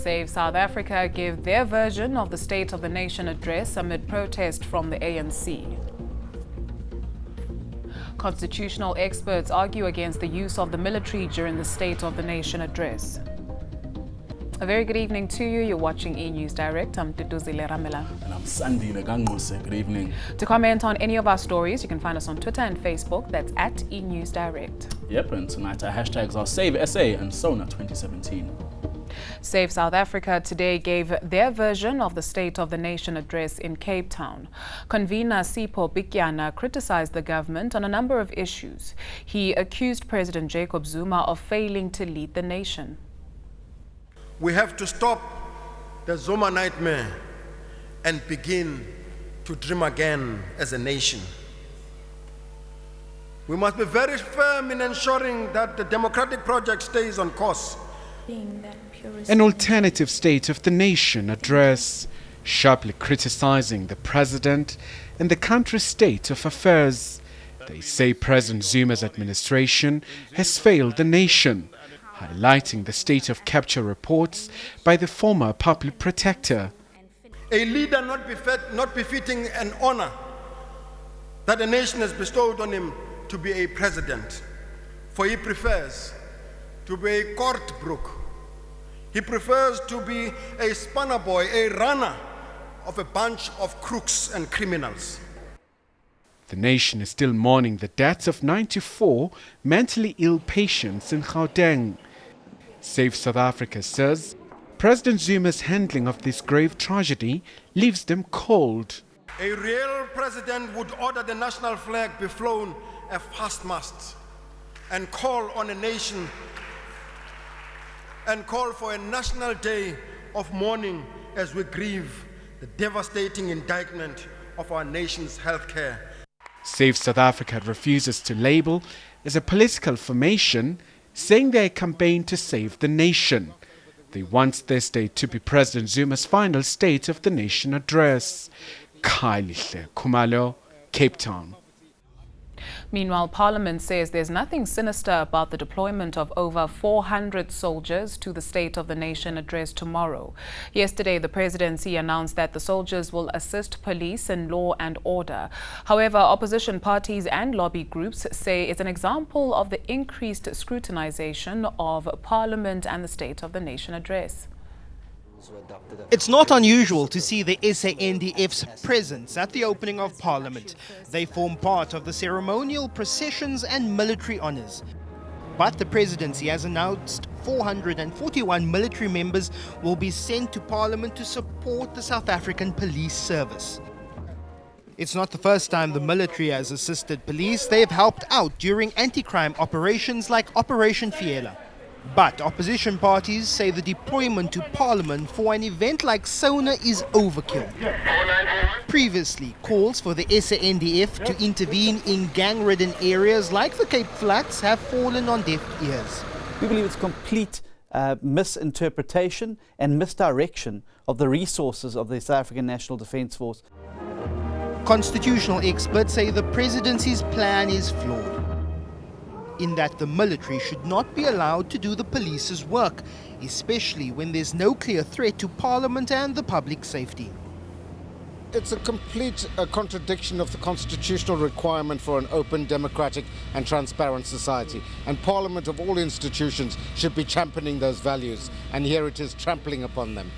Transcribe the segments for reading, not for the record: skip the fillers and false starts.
Save South Africa give their version of the State of the Nation address amid protest from the ANC. Constitutional experts argue against the use of the military during the State of the Nation address. A very good evening to you. You're watching eNews Direct. I'm Tutuzile Ramela. And I'm Sandy Nagangose. Good evening. To comment on any of our stories, you can find us on Twitter and Facebook. That's at eNews Direct. Yep, and tonight our hashtags are Save SA and Sona 2017. Save South Africa today gave their version of the State of the Nation address in Cape Town. Convener Sipho Bikyana criticized the government on a number of issues. He accused President Jacob Zuma of failing to lead the nation. We have to stop the Zuma nightmare and begin to dream again as a nation. We must be very firm in ensuring that the democratic project stays on course. An alternative State of the Nation address, sharply criticizing the president and the country's state of affairs. They say President Zuma's administration has failed the nation, highlighting the state of capture reports by the former public protector. A leader not befitting an honor that the nation has bestowed on him to be a president, for he prefers to be a courtbrook. He prefers to be a spanner boy, a runner of a bunch of crooks and criminals. The nation is still mourning the deaths of 94 mentally ill patients in Gauteng. Save South Africa says President Zuma's handling of this grave tragedy leaves them cold. A real president would order the national flag be flown at half mast and call on a nation and call for a national day of mourning as we grieve the devastating indictment of our nation's healthcare. Save South Africa refuses to label as a political formation, saying they campaign to save the nation. They want their state to be President Zuma's final State of the Nation address. Khalihle Khumalo, Cape Town. Meanwhile, Parliament says there's nothing sinister about the deployment of over 400 soldiers to the State of the Nation address tomorrow. Yesterday, the presidency announced that the soldiers will assist police in law and order. However, opposition parties and lobby groups say it's an example of the increased scrutinization of Parliament and the State of the Nation address. It's not unusual to see the SANDF's presence at the opening of Parliament. They form part of the ceremonial processions and military honours. But the presidency has announced 441 military members will be sent to Parliament to support the South African Police Service. It's not the first time the military has assisted police. They have helped out during anti-crime operations like Operation Fiela. But opposition parties say the deployment to Parliament for an event like Sona is overkill. Previously, calls for the SANDF to intervene in gang-ridden areas like the Cape Flats have fallen on deaf ears. We believe it's complete misinterpretation and misdirection of the resources of the South African National Defence Force. Constitutional experts say the presidency's plan is flawed, in that the military should not be allowed to do the police's work, especially when there's no clear threat to Parliament and the public safety. It's a complete contradiction of the constitutional requirement for an open, democratic and transparent society. And Parliament of all institutions should be championing those values, and here it is trampling upon them.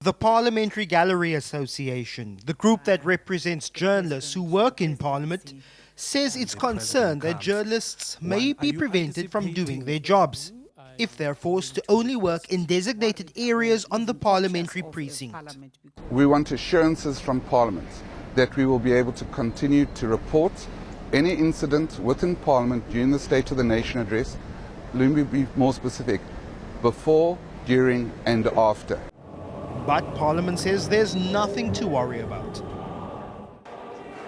The Parliamentary Gallery Association, the group that represents journalists who work in Parliament, says it's concerned that journalists may be prevented from doing their jobs if they're forced to only work in designated areas on the parliamentary precinct. We want assurances from Parliament that we will be able to continue to report any incident within Parliament during the State of the Nation address, let me be more specific, before, during and after. But Parliament says there's nothing to worry about.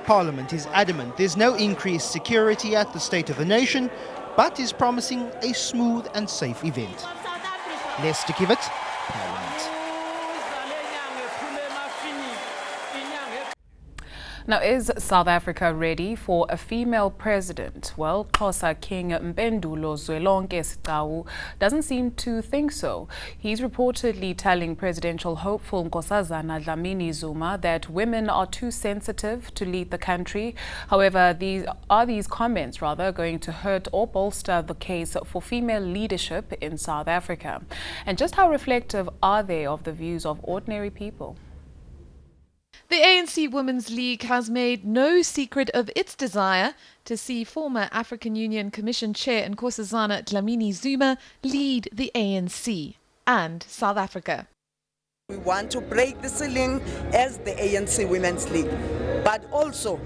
Parliament is adamant there's no increased security at the State of the Nation, but is promising a smooth and safe event. Lester Kivet, Parliament. Now, is South Africa ready for a female president? Well, Xhosa King Mpendulo Zwelonke Sitawu doesn't seem to think so. He's reportedly telling presidential hopeful Nkosazana Dlamini Zuma that women are too sensitive to lead the country. However, these comments going to hurt or bolster the case for female leadership in South Africa? And just how reflective are they of the views of ordinary people? The ANC Women's League has made no secret of its desire to see former African Union Commission Chair Nkosazana Dlamini Zuma lead the ANC and South Africa. We want to break the ceiling as the ANC Women's League, but also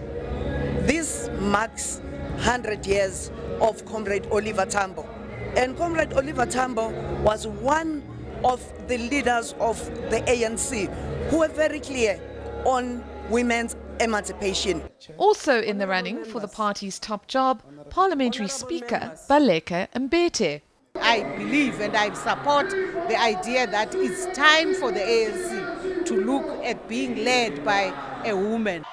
this marks 100 years of Comrade Oliver Tambo. And Comrade Oliver Tambo was one of the leaders of the ANC who were very clear on women's emancipation. Also in the running for the party's top job, Parliamentary Speaker Baleka Mbete. I believe and I support the idea that it's time for the ANC to look at being led by a woman.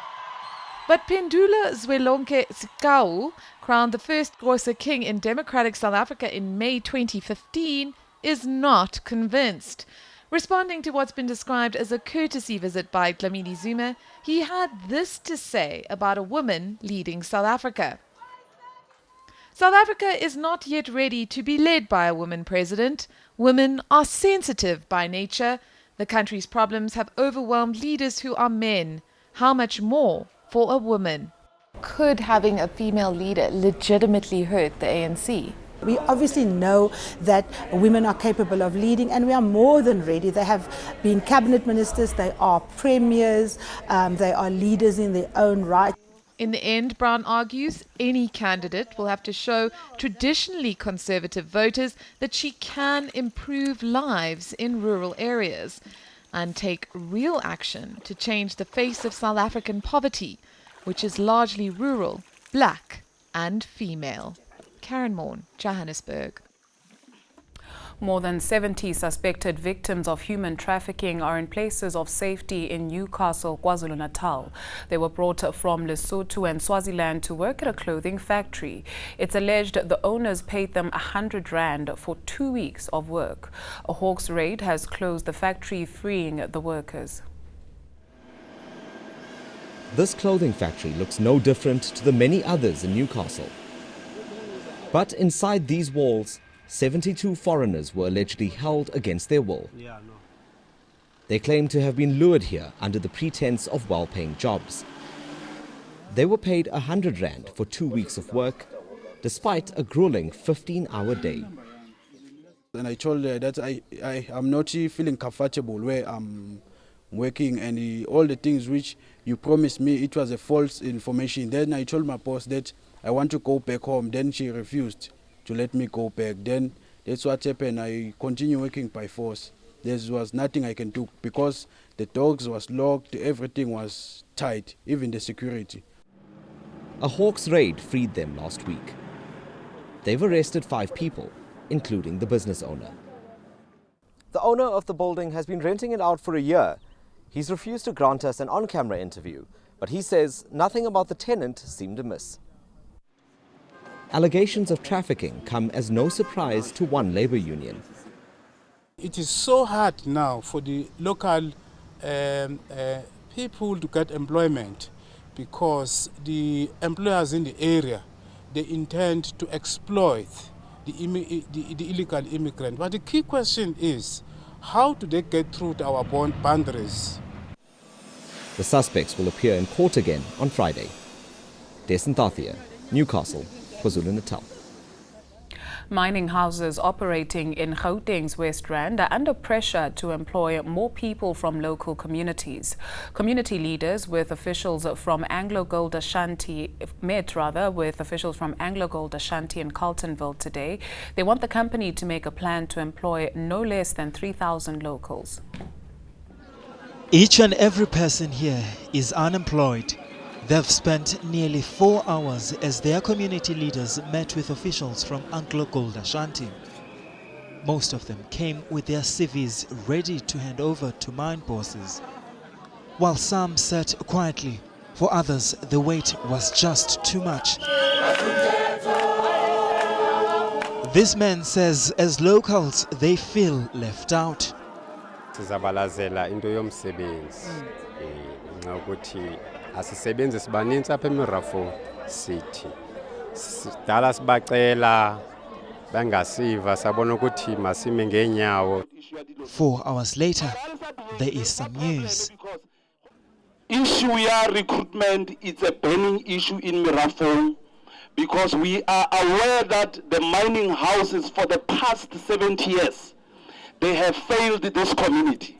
But Pendula Zwelonke Sitawu, crowned the first Xhosa king in democratic South Africa in May 2015, is not convinced. Responding to what's been described as a courtesy visit by Dlamini Zuma, he had this to say about a woman leading South Africa. South Africa is not yet ready to be led by a woman president. Women are sensitive by nature. The country's problems have overwhelmed leaders who are men. How much more for a woman? Could having a female leader legitimately hurt the ANC? We obviously know that women are capable of leading, and we are more than ready. They have been cabinet ministers, they are premiers, they are leaders in their own right. In the end, Brown argues, any candidate will have to show traditionally conservative voters that she can improve lives in rural areas and take real action to change the face of South African poverty, which is largely rural, black and female. Karen Morn, Johannesburg. More than 70 suspected victims of human trafficking are in places of safety in Newcastle, KwaZulu-Natal. They were brought from Lesotho and Swaziland to work at a clothing factory. It's alleged the owners paid them 100 rand for 2 weeks of work. A Hawks raid has closed the factory, freeing the workers. This clothing factory looks no different to the many others in Newcastle. But inside these walls, 72 foreigners were allegedly held against their will. They claim to have been lured here under the pretense of well-paying jobs. They were paid 100 rand for 2 weeks of work, despite a grueling 15-hour day. And I told her that I am not feeling comfortable where I'm working, and all the things which you promised me, it was a false information. Then I told my boss that I want to go back home. Then she refused to let me go back. Then that's what happened. I continue working by force. There was nothing I can do because the dogs was locked, everything was tight, even the security. A Hawks raid freed them last week. They've arrested 5 people, including the business owner. The owner of the building has been renting it out for a year. He's refused to grant us an on-camera interview, but he says nothing about the tenant seemed amiss. Allegations of trafficking come as no surprise to one labor union. It is so hard now for the local people to get employment because the employers in the area, they intend to exploit the illegal immigrant. But the key question is, how do they get through to our boundaries? The suspects will appear in court again on Friday. Desan Tathia, Newcastle, KwaZulu-Natal. Mining houses operating in Gauteng's West Rand are under pressure to employ more people from local communities. Community leaders with officials from Anglo Gold Ashanti met with officials from Anglo Gold Ashanti in Carltonville today. They want the company to make a plan to employ no less than 3,000 locals. Each and every person here is unemployed. They've spent nearly 4 hours as their community leaders met with officials from Anglo Gold Ashanti. Most of them came with their CVs ready to hand over to mine bosses, while some sat quietly For others, the wait was just too much. This man says as locals, they feel left out. Sizabalazela into yomsebenzi nxa ukuthi asisebenzi sibaninzi apha eMirafo City. Sidala sibacela bangasiva sabona ukuthi masime ngeenyawo. 4 hours later, there is some news. Issue ya recruitment, it's a burning issue in Mirafo because we are aware that the mining houses for the past 70 years, they have failed this community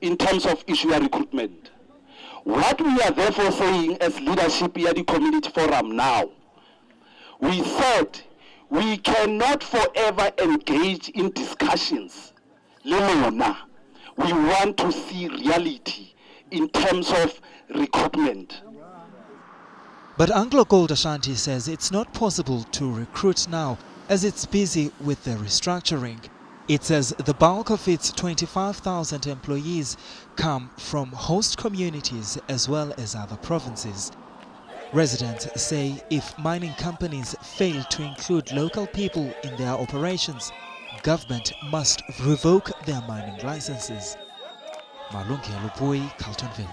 in terms of issue ya recruitment. What we are therefore saying as leadership at the community forum now, we said we cannot forever engage in discussions. We want to see reality in terms of recruitment. But AngloGold Ashanti says it's not possible to recruit now as it's busy with the restructuring. It says the bulk of its 25,000 employees come from host communities as well as other provinces. Residents say if mining companies fail to include local people in their operations, government must revoke their mining licenses. Carltonville.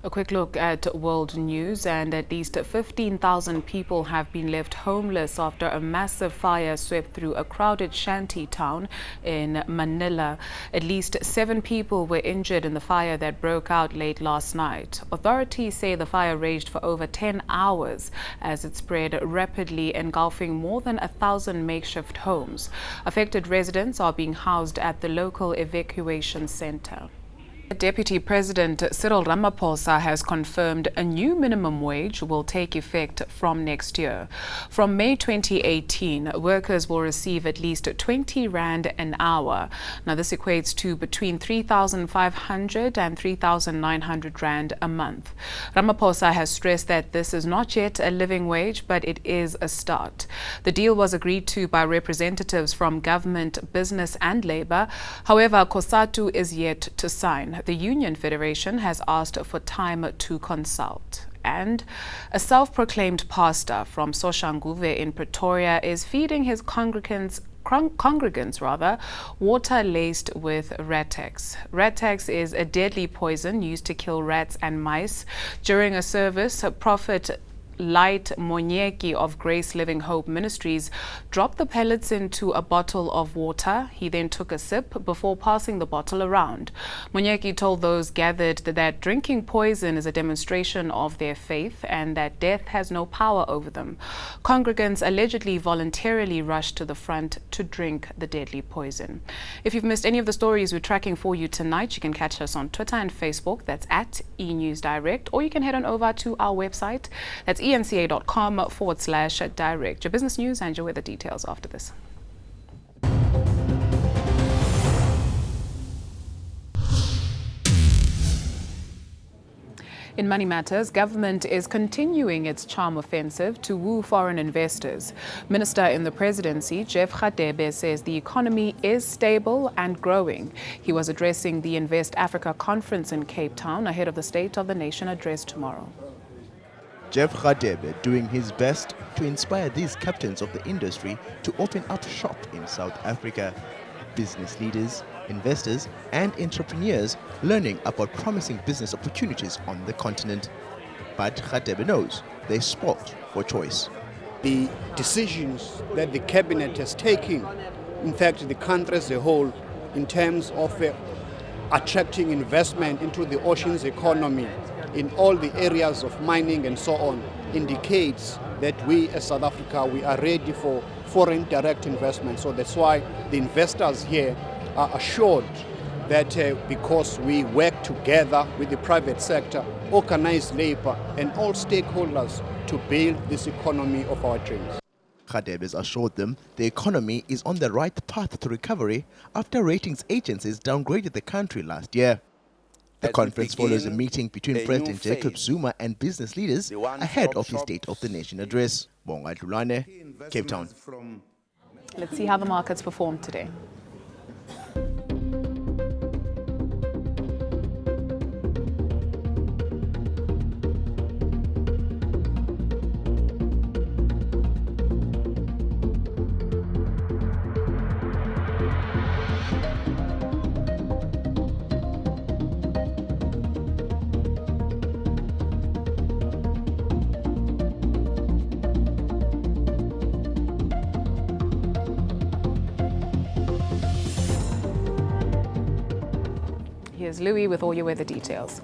A quick look at world news, and at least 15,000 people have been left homeless after a massive fire swept through a crowded shanty town in Manila. At least 7 people were injured in the fire that broke out late last night. Authorities say the fire raged for over 10 hours as it spread rapidly, engulfing more than 1,000 makeshift homes. Affected residents are being housed at the local evacuation center. Deputy President Cyril Ramaphosa has confirmed a new minimum wage will take effect from next year. From May 2018, workers will receive at least 20 Rand an hour. Now, this equates to between 3,500 and 3,900 Rand a month. Ramaphosa has stressed that this is not yet a living wage, but it is a start. The deal was agreed to by representatives from government, business and labor. However, COSATU is yet to sign. The Union Federation has asked for time to consult. And a self-proclaimed pastor from Soshanguve in Pretoria is feeding his congregants water laced with Ratex. Ratex is a deadly poison used to kill rats and mice. During a service, Prophet Light Monyeki of Grace Living Hope Ministries dropped the pellets into a bottle of water. He then took a sip before passing the bottle around. Monyeki told those gathered that drinking poison is a demonstration of their faith and that death has no power over them. Congregants allegedly voluntarily rushed to the front to drink the deadly poison. If you've missed any of the stories we're tracking for you tonight, you can catch us on Twitter and Facebook. That's at eNews Direct, or you can head on over to our website. That's enca.com/direct. Your business news and your weather details after this. In money matters, government is continuing its charm offensive to woo foreign investors. Minister in the presidency, Jeff Radebe, says the economy is stable and growing. He was addressing the Invest Africa conference in Cape Town ahead of the State of the Nation address tomorrow. Jeff Radebe doing his best to inspire these captains of the industry to open up shop in South Africa. Business leaders, investors and entrepreneurs learning about promising business opportunities on the continent. But Radebe knows there's spot for choice. The decisions that the cabinet has taken, in fact the country as a whole, in terms of attracting investment into the oceans economy in all the areas of mining and so on, indicates that we as South Africa, we are ready for foreign direct investment. So that's why the investors here are assured that because we work together with the private sector, organized labor and all stakeholders to build this economy of our dreams. Radebe has assured them the economy is on the right path to recovery after ratings agencies downgraded the country last year. The conference follows a meeting between President Jacob Zuma and business leaders ahead of his State of the Nation address. Bonga Dlulane, Cape Town. Let's see how the markets performed today. Here's Louis with all your weather details.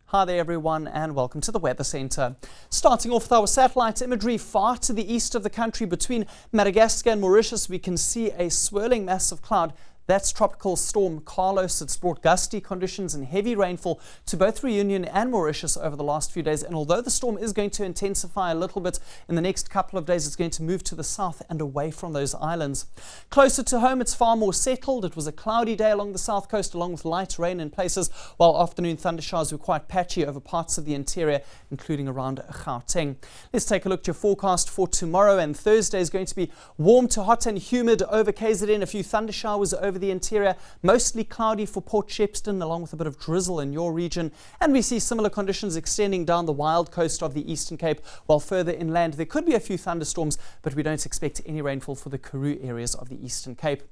Hi there everyone and welcome to the Weather Centre. Starting off with our satellite imagery far to the east of the country between Madagascar and Mauritius, we can see a swirling mass of cloud. That's Tropical Storm Carlos. It's brought gusty conditions and heavy rainfall to both Reunion and Mauritius over the last few days. And although the storm is going to intensify a little bit in the next couple of days, it's going to move to the south and away from those islands. Closer to home, it's far more settled. It was a cloudy day along the south coast, along with light rain in places, while afternoon thundershowers were quite patchy over parts of the interior, including around Gauteng. Let's take a look at your forecast for tomorrow. And Thursday is going to be warm to hot and humid over KZN. A few thundershowers over the interior, mostly cloudy for Port Shepstone, along with a bit of drizzle in your region. And we see similar conditions extending down the wild coast of the Eastern Cape, while further inland there could be a few thunderstorms, but we don't expect any rainfall for the Karoo areas of the Eastern Cape.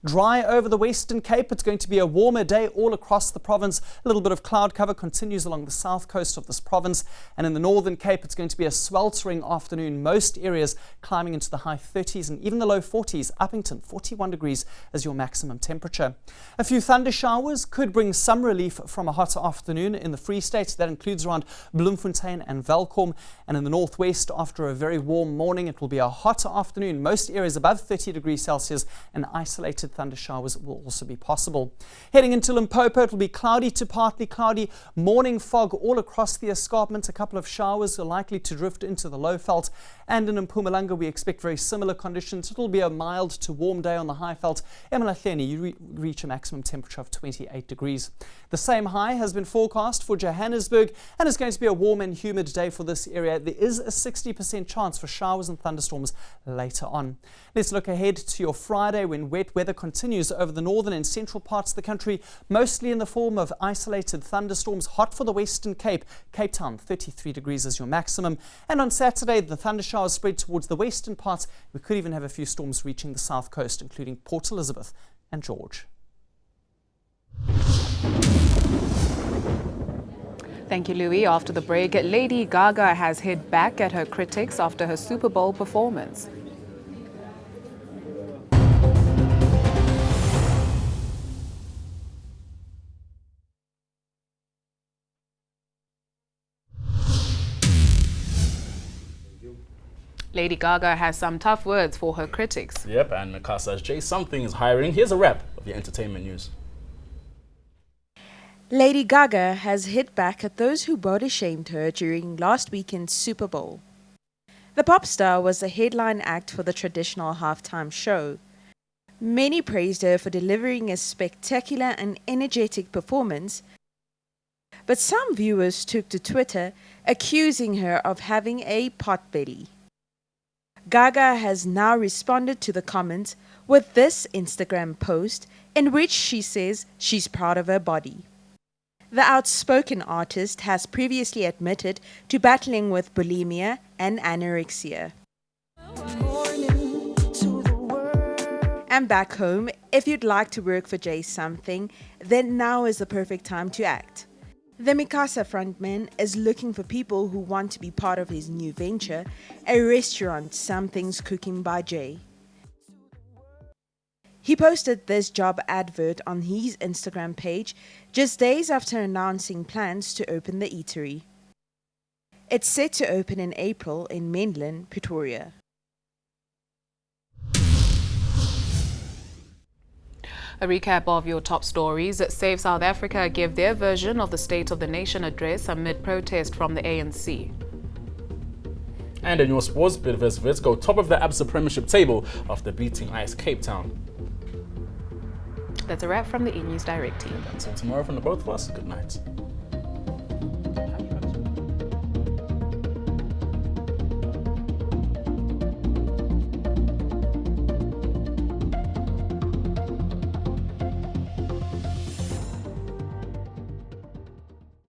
Dry over the Western Cape. It's going to be a warmer day all across the province. A little bit of cloud cover continues along the south coast of this province. And in the Northern Cape, it's going to be a sweltering afternoon. Most areas climbing into the high 30s and even the low 40s. Uppington, 41 degrees as your maximum temperature. A few thunder showers could bring some relief from a hot afternoon in the Free State. That includes around Bloemfontein and Welkom. And in the northwest, after a very warm morning, it will be a hot afternoon. Most areas above 30 degrees Celsius, and isolated thunder showers will also be possible. Heading into Limpopo, it will be cloudy to partly cloudy. Morning fog all across the escarpment. A couple of showers are likely to drift into the Lowveld. And in Mpumalanga, we expect very similar conditions. It will be a mild to warm day on the Highveld. Emalahleni, you reach a maximum temperature of 28 degrees. The same high has been forecast for Johannesburg, and it's going to be a warm and humid day for this area. There is a 60% chance for showers and thunderstorms later on. Let's look ahead to your Friday, when wet weather continues over the northern and central parts of the country, mostly in the form of isolated thunderstorms. Hot for the Western Cape. Cape Town, 33 degrees as your maximum. And on Saturday, the thunder showers spread towards the western parts. We could even have a few storms reaching the south coast, including Port Elizabeth and George. Thank you, Louis. After the break, Lady Gaga has hit back at her critics after her Super Bowl performance. Lady Gaga has some tough words for her critics. Yep, and Mikasa's J Something is hiring. Here's a wrap of your entertainment news. Lady Gaga has hit back at those who body shamed her during last weekend's Super Bowl. The pop star was the headline act for the traditional halftime show. Many praised her for delivering a spectacular and energetic performance, but some viewers took to Twitter accusing her of having a potbelly. Gaga has now responded to the comments with this Instagram post in which she says she's proud of her body. The outspoken artist has previously admitted to battling with bulimia and anorexia. And back home, if you'd like to work for J Something, then now is the perfect time to act. The Mikasa frontman is looking for people who want to be part of his new venture, a restaurant, Something's Cooking by Jay. He posted this job advert on his Instagram page just days after announcing plans to open the eatery. It's set to open in April in Menlyn, Pretoria. A recap of your top stories. Save South Africa give their version of the State of the Nation address amid protest from the ANC. And in your sports, Bidvest go top of the ABSA Premiership table after beating IS Cape Town. That's a wrap from the eNews Direct team. That's all tomorrow from the both of us. Good night.